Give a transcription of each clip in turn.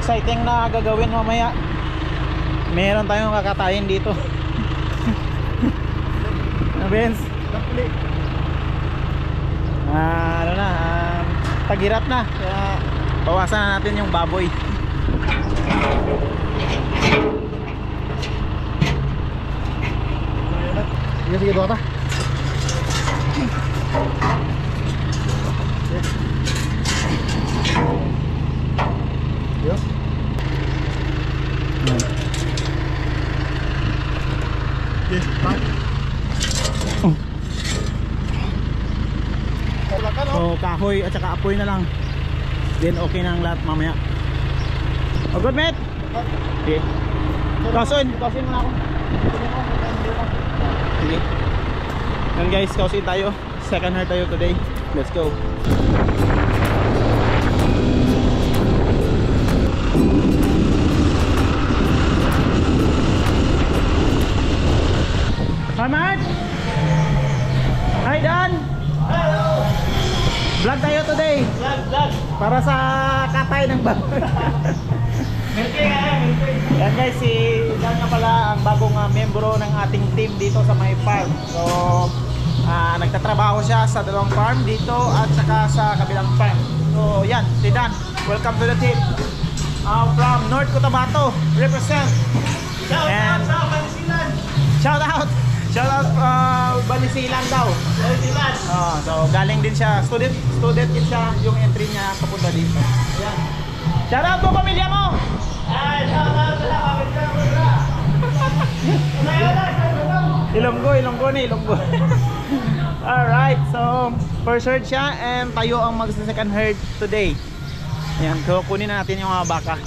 exciting na gagawin mamaya. Meron tayong kakatayin dito. Vince, ano na, tagirap na, kaya bawasan na natin yung baboy. Sige, doon ka. Yes. Yes, so kahoy at saka apoy na lang, then okay na ang lahat mamaya. Oh, good mate. Okay. Kausin mo na ako. Sige. Yan guys, kausin tayo. Second herd tayo today. Let's go. Hi Mark. Hi Dan. Hello. Vlog tayo today. Vlog. Para sa katay ng baboy. Yan guys, si Dan nga pala ang bagong membro ng ating team dito sa my farm. So nagtatrabaho siya sa dalawang farm dito at saka sa kabilang farm. So yan, si Dan, welcome to the team. From North Cotabato, represent. And shout out Balisilan daw. Balisilan. So galing din siya, student din siya, yung entry niya papunta dito. Yan. Shout out po pamilya mo. Shout out sa pamilya mo. Ilonggo. Alright, so first herd siya and tayo ang mag-second herd today. Yan, so kunin na natin yung mga baka.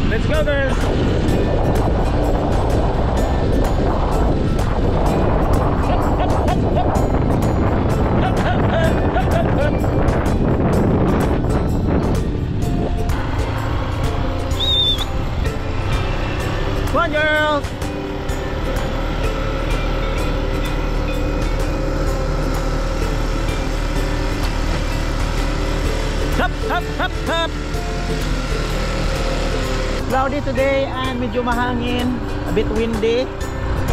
Let's go girls! Come on girls! Up! Cloudy today and medyo mahangin, a bit windy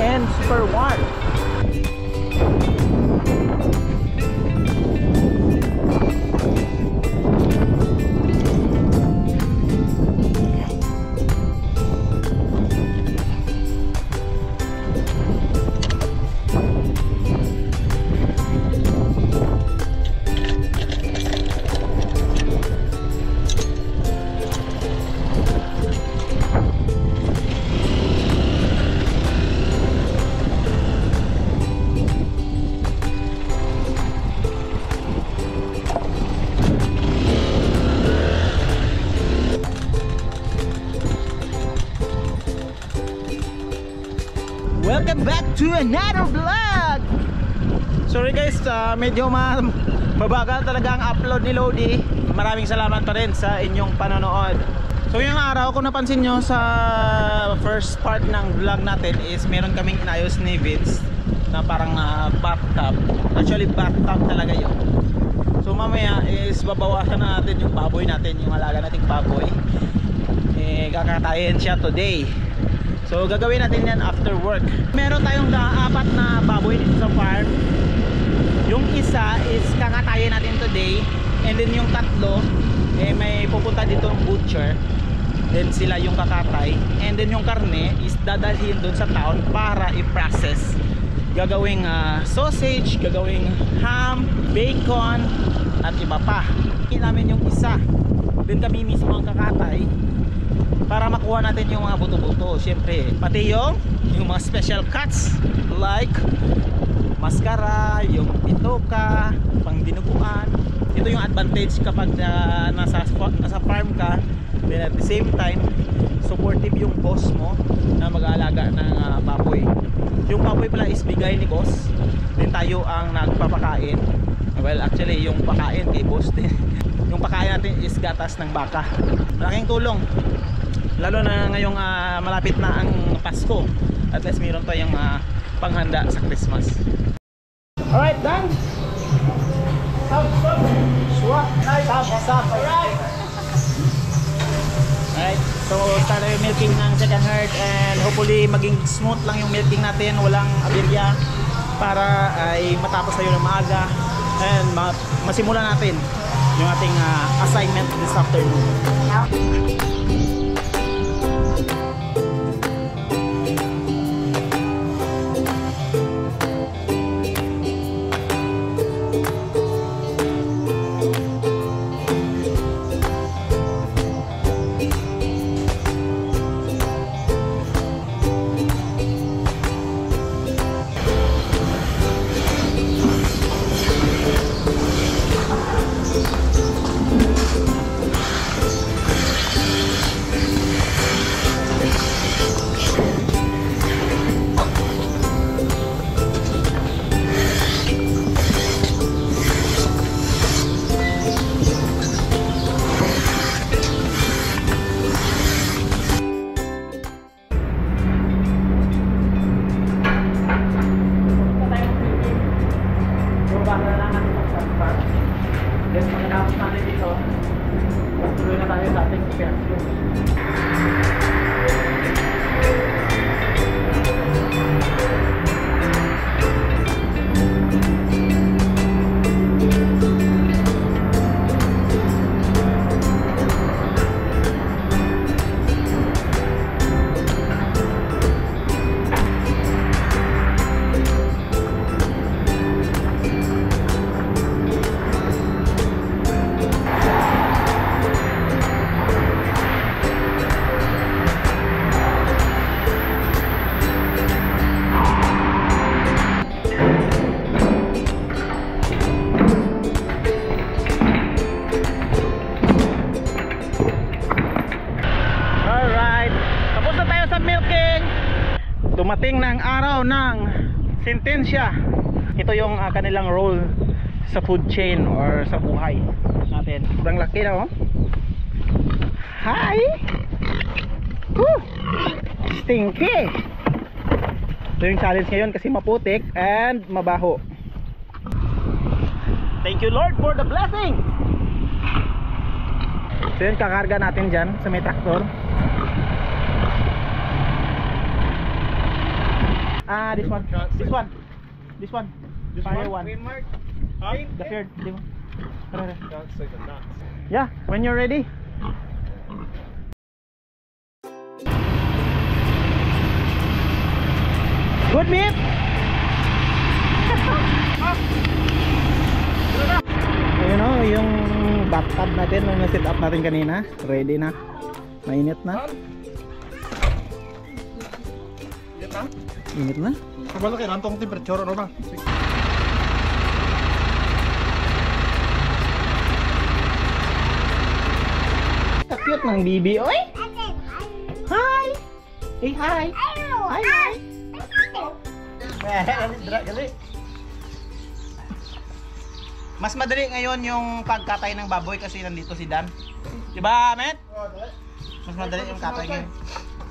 and super warm. Welcome back to another vlog. Sorry guys, medyo mabagal talaga ang upload ni Lodi. Maraming salamat pa rin sa inyong panonood. So yung araw, kung napansin nyo sa first part ng vlog natin is meron kaming inayos ni Vince na parang bathtub. Actually bathtub talaga yun. So mamaya is babawasan na natin yung baboy natin, yung alaga nating baboy. Kakatayin siya today. So gagawin natin yan after work. Meron tayong 4 na baboy dito sa farm. Yung isa is kakatayin natin today. And then yung 3 may pupunta dito ng butcher. Then sila yung kakatay. And then yung karne is dadalhin doon sa town para i-process. Gagawing sausage, gagawing ham, bacon at iba pa. Namin yung isa. Then kami mismo ang kakatay para makuha natin yung mga buto-buto. Siyempre, pati yung mga special cuts like maskara, yung bitoka, pang dinuguan. Ito yung advantage kapag nasa farm ka. Then at the same time, supportive yung boss mo na mag-aalaga ng baboy. Yung baboy pala is bigay ni boss. Then tayo ang nagpapakain. Well, actually yung pakain kay boss din. yung pakain natin is gatas ng baka. Malaking tulong lalo na ngayong malapit na ang Pasko. At least meron tayong panghanda sa Christmas. Alright, done. Stop. Swap. Stop. Alright. Alright, so start tayo milking ng second herd and hopefully maging smooth lang yung milking natin, walang aberya para ay matapos tayo ng maaga and masimulan natin yung ating assignment this afternoon. Then pagkatapos natin dito, tuloy na tayo sa ating piyasyo. Dumating na ang araw ng sentensya. Ito yung kanilang role sa food chain or sa buhay natin. Sobrang laki na, oh. Hi! Woo! Stinky! Ito yung challenge ngayon kasi maputik and mabaho. Thank you Lord for the blessing! So yun, kakarga natin dyan sa may traktor. This one. Fire one. The third. Yeah, when you're ready. Good meat. Ayun o, yung bathtub natin nung na-set up natin kanina. Ready na. Mainit na. Init na? Kabalo kayo, rantong temperature, ano ba? Cute ng bibi, oy! Hi! Hey, hi! Hi! Mas madali ngayon yung pagkatay ng baboy kasi nandito si Dan. Diba, Met? Mas madali yung katay ngayon.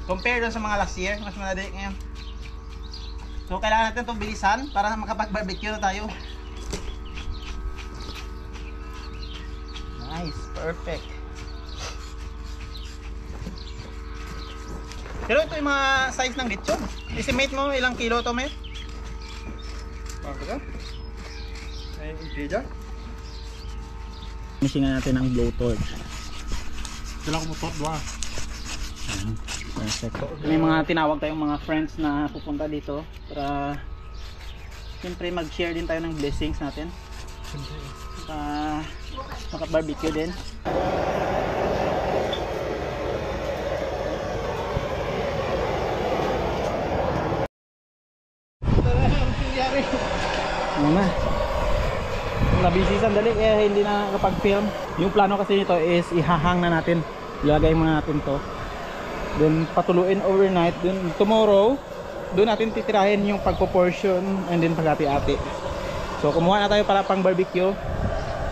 Compare dun sa mga last year, mas madali ngayon. So kailangan natin itong bilisan para makapag-barbecue na tayo. Nice, perfect. Pero ito yung mga size ng lechon. Estimate mo ilang kilo to, Met? Bakit? Ay, inteja? Misingan natin ang blowtorch. Kailangan ko mo top, dua. Perfect. May mga tinawag tayong mga friends na pupunta dito para siyempre mag-share din tayo ng blessings natin. Maka-barbecue din. Ano na? Nabisi sandali eh hindi na nakapag-film. Yung plano kasi nito is ihahang na natin. Ilagay muna natin to. Then patuluin overnight. Then tomorrow, doon natin titirahin yung pagpo-portion and then paghati-hati. So kumuha na tayo para pang barbecue.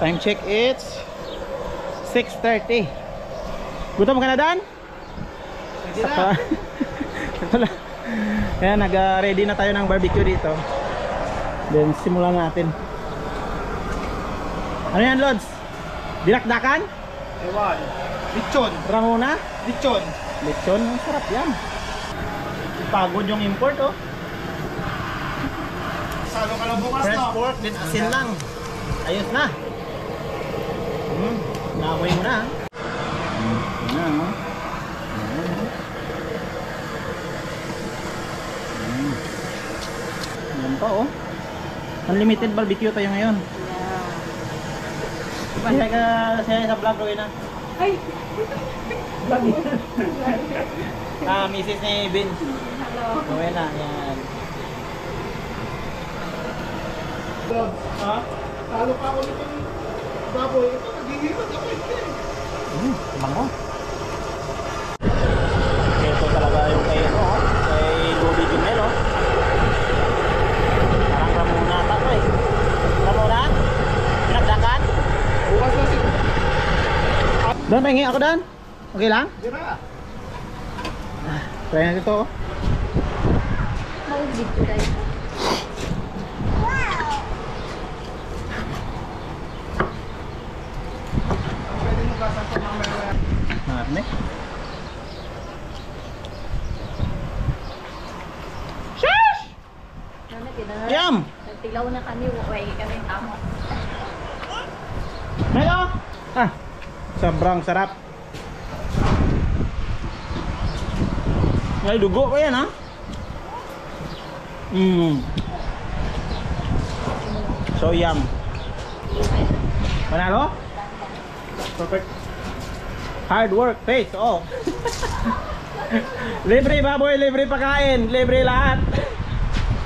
Time check, it's 6:30. Gutom ka na, Dan? Saka kaya nag-ready na tayo ng barbecue dito. Then simulan natin. Ano yan, Lods? Dinakdakan? Ewan. Lechon. Ramona? Lechon. Lechon? Ang sarap yan. Pagod yung import, oh. Salo ka lang bukas, Fresh no? pork, then asin lang. Ayos na. Naamoy mo na, ha? Yan, oh. Yan pa, oh. Unlimited barbecue tayo ngayon. Saya ka sa vlog, Rowena. Ay! Vlog yun. Misis ni Vince. Hello. Rowena, yan. Ha? Salo pa ako nito. Baboy. Ito, naghihirap ako ito. Mango. Ito talaga yung kay, kay Ruby Jumel, oh. Parang Ramona ata to, eh. Ramona? Pinagdakan? Bukas na si... Dan, pahingi ako, Dan. Okay lang? Dira. Try natin ito, oh. Maugid ko tayo. Pwede mo gasan ko mamaya. Marne. Yum! Nagtilaw na kami, way kami tamo. Hello! Ah, sobrang sarap. May dugo pa yan, ha? So yum. Panalo? Perfect. Hard work pays off. Libre baboy, libre pagkain, libre lahat.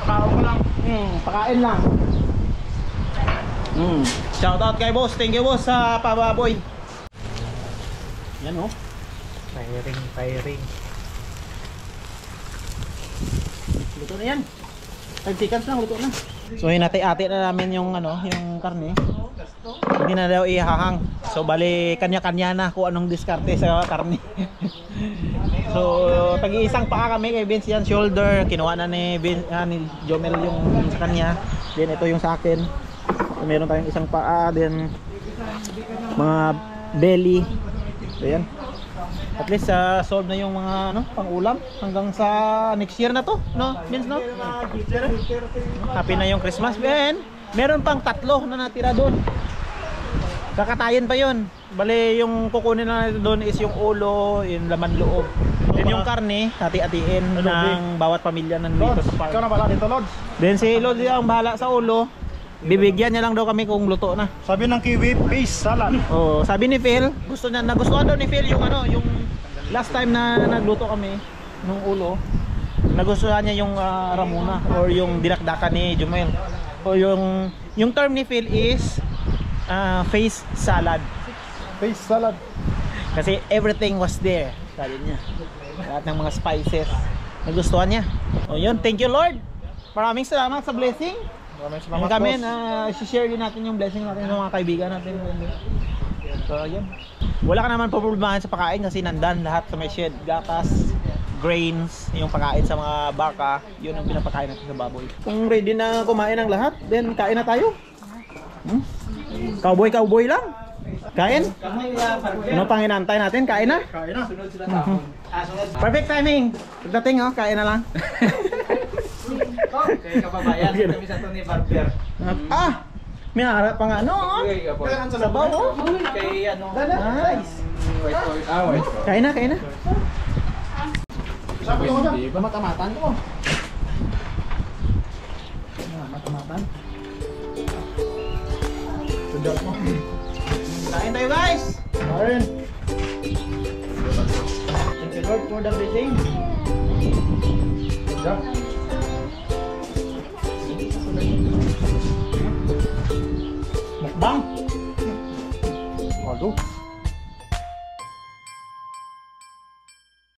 Pakaw mo lang. Pakain lang. Shout out kay boss. Thank you, boss, sa pababoy. Yan, oh. Firing. Luto na yan. 5 seconds lang, luto na. So hinati-ati na namin yung yung karne. Hindi na daw ihahang. So bali kanya-kanya na kung anong diskarte sa karne. So tag-iisang paa kami kay Vince, yan shoulder, kinuha na ni ni Jomel yung sa kanya. Then ito yung sa akin. So, meron tayong isang paa, then mga belly. So yan. At least solve na yung mga pang-ulam hanggang sa next year na to, no? Vince, no? Happy na yung Christmas. Ben, meron pang 3 na natira doon. Kakatayin pa yun. Bale, yung kukunin na natin doon is yung ulo, yung laman loob. Then yung karne, hati-hatiin ng bawat pamilya nandito sa farm. Ikaw na pala dito, Lods. Then si Lord ang bahala sa ulo. Bibigyan niya lang daw kami kung luto na. Sabi ng kiwi, peace salad. Oh, sabi ni Phil, nagustuhan daw ni Phil yung yung last time na nagluto kami nung ulo. Nagustuhan niya yung Ramona or yung dinakdakan ni Jumel. O yung term ni Phil is face salad. Peace salad. Kasi everything was there, sabi niya. Lahat ng mga spices. Nagustuhan niya. O yun, thank you, Lord. Maraming salamat sa blessing. Maraming Yung salamat, kami boss. share din natin yung blessing natin sa mga kaibigan natin. So yun. Wala ka naman problemahin sa pagkain kasi nandan lahat sa may shed, gatas, grains, yung pagkain sa mga baka, yun ang pinapakain natin sa baboy. Kung ready na kumain ang lahat, then kain na tayo. Cowboy lang. Kain? Ano pang inantay natin? Kain na? Kain na. Perfect timing. Pagdating, kain na lang. Kaya kababayan, kami sa ito ni Barber. May harap pa nga, sabaw, oh. Kay Nice. White. Kain na. Sabi ko na. Matamatan ko. Matamatan. Sudyat mo. Kain tayo, guys. Kain. Thank you, Lord, for the blessing. Sudyat. Mukbang. Waduh.